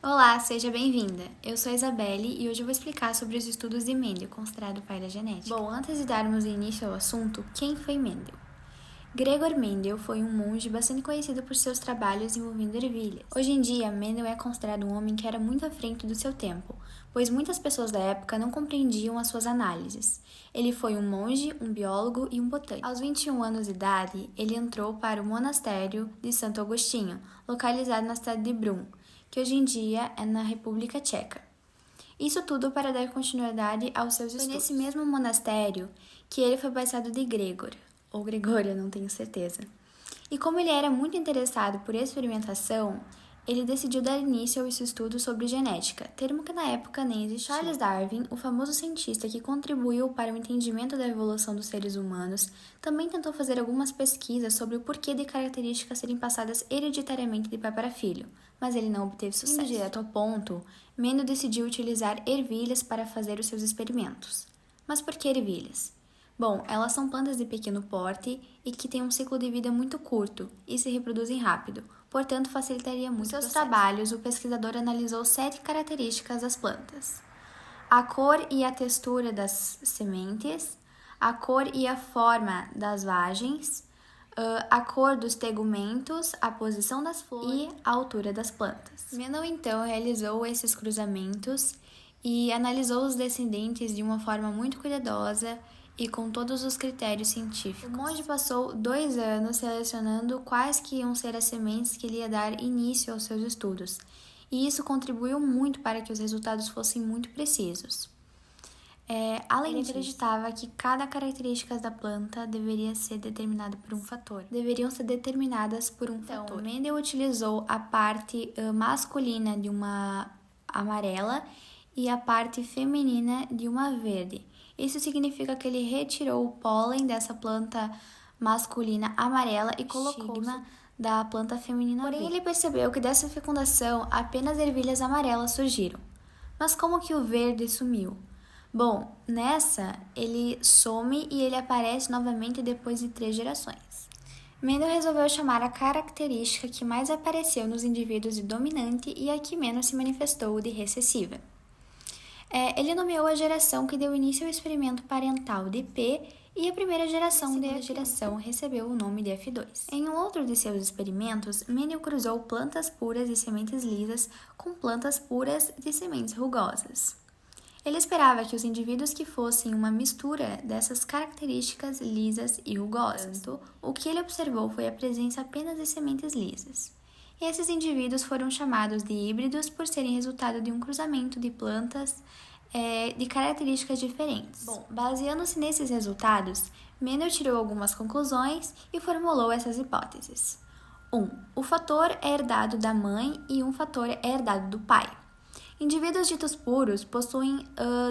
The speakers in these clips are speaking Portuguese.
Olá, seja bem-vinda! Eu sou a Isabelle e hoje eu vou explicar sobre os estudos de Mendel, considerado o pai da genética. Bom, antes de darmos início ao assunto, quem foi Mendel? Gregor Mendel foi um monge bastante conhecido por seus trabalhos envolvendo ervilhas. Hoje em dia, Mendel é considerado um homem que era muito à frente do seu tempo, pois muitas pessoas da época não compreendiam as suas análises. Ele foi um monge, um biólogo e um botânico. Aos 21 anos de idade, ele entrou para o monastério de Santo Agostinho, localizado na cidade de Brunn, que hoje em dia é na República Tcheca. Isso tudo para dar continuidade aos seus estudos. Foi nesse mesmo monastério que ele foi batizado de Gregor, ou Gregório, não tenho certeza. E como ele era muito interessado por experimentação, ele decidiu dar início ao seu estudo sobre genética, termo que na época nem existia. Charles Darwin, o famoso cientista que contribuiu para o entendimento da evolução dos seres humanos, também tentou fazer algumas pesquisas sobre o porquê de características serem passadas hereditariamente de pai para filho, mas ele não obteve sucesso. Indo direto ao ponto, Mendel decidiu utilizar ervilhas para fazer os seus experimentos. Mas por que ervilhas? Bom, elas são plantas de pequeno porte e que têm um ciclo de vida muito curto e se reproduzem rápido, portanto facilitaria muito o processo. Em seus trabalhos, o pesquisador analisou 7 características das plantas: a cor e a textura das sementes, a cor e a forma das vagens, a cor dos tegumentos, a posição das flores e a altura das plantas. Mendel então realizou esses cruzamentos e analisou os descendentes de uma forma muito cuidadosa e com todos os critérios científicos. O monge passou 2 anos selecionando quais que iam ser as sementes que ele ia dar início aos seus estudos, e isso contribuiu muito para que os resultados fossem muito precisos. Além disso, ele acreditava que cada característica da planta deveria ser determinada por um fator. Deveriam ser determinadas por um fator. Mendel utilizou a parte masculina de uma amarela e a parte feminina de uma verde. Isso significa que ele retirou o pólen dessa planta masculina amarela e colocou da planta feminina verde. Porém, ele percebeu que dessa fecundação apenas ervilhas amarelas surgiram. Mas como que o verde sumiu? Bom, nessa ele some e ele aparece novamente depois de 3 gerações. Mendel resolveu chamar a característica que mais apareceu nos indivíduos de dominante e a que menos se manifestou de recessiva. Ele nomeou a geração que deu início ao experimento parental de P e a primeira geração de geração recebeu o nome de F2. Em um outro de seus experimentos, Mendel cruzou plantas puras de sementes lisas com plantas puras de sementes rugosas. Ele esperava que os indivíduos que fossem uma mistura dessas características lisas e rugosas. O que ele observou foi a presença apenas de sementes lisas. E esses indivíduos foram chamados de híbridos por serem resultado de um cruzamento de plantas de características diferentes. Bom, baseando-se nesses resultados, Mendel tirou algumas conclusões e formulou essas hipóteses. 1. O fator é herdado da mãe e um fator é herdado do pai. Indivíduos ditos puros possuem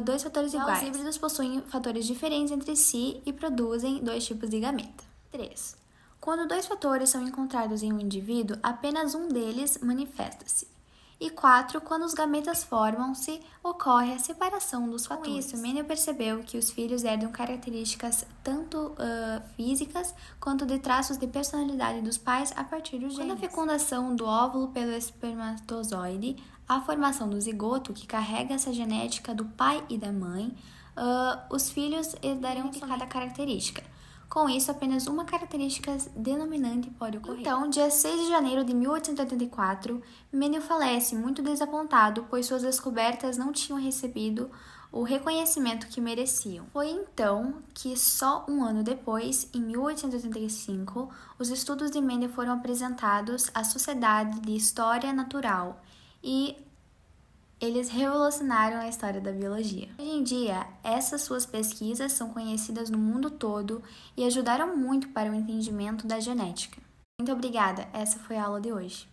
2 fatores iguais. Os híbridos possuem fatores diferentes entre si e produzem 2 tipos de gameta. 3. Quando 2 fatores são encontrados em um indivíduo, apenas um deles manifesta-se. E 4. Quando os gametas formam-se, ocorre a separação dos fatores. Com isso, Mendel percebeu que os filhos herdam características tanto físicas quanto de traços de personalidade dos pais a partir dos genes. Quando a fecundação do óvulo pelo espermatozoide, a formação do zigoto, que carrega essa genética do pai e da mãe, os filhos herdarão de cada característica. Com isso, apenas uma característica denominante pode ocorrer. Então, dia 6 de janeiro de 1884, Mendel falece muito desapontado, pois suas descobertas não tinham recebido o reconhecimento que mereciam. Foi então que, só um ano depois, em 1885, os estudos de Mendel foram apresentados à Sociedade de História Natural e eles revolucionaram a história da biologia. Hoje em dia, essas suas pesquisas são conhecidas no mundo todo e ajudaram muito para o entendimento da genética. Muito obrigada, essa foi a aula de hoje.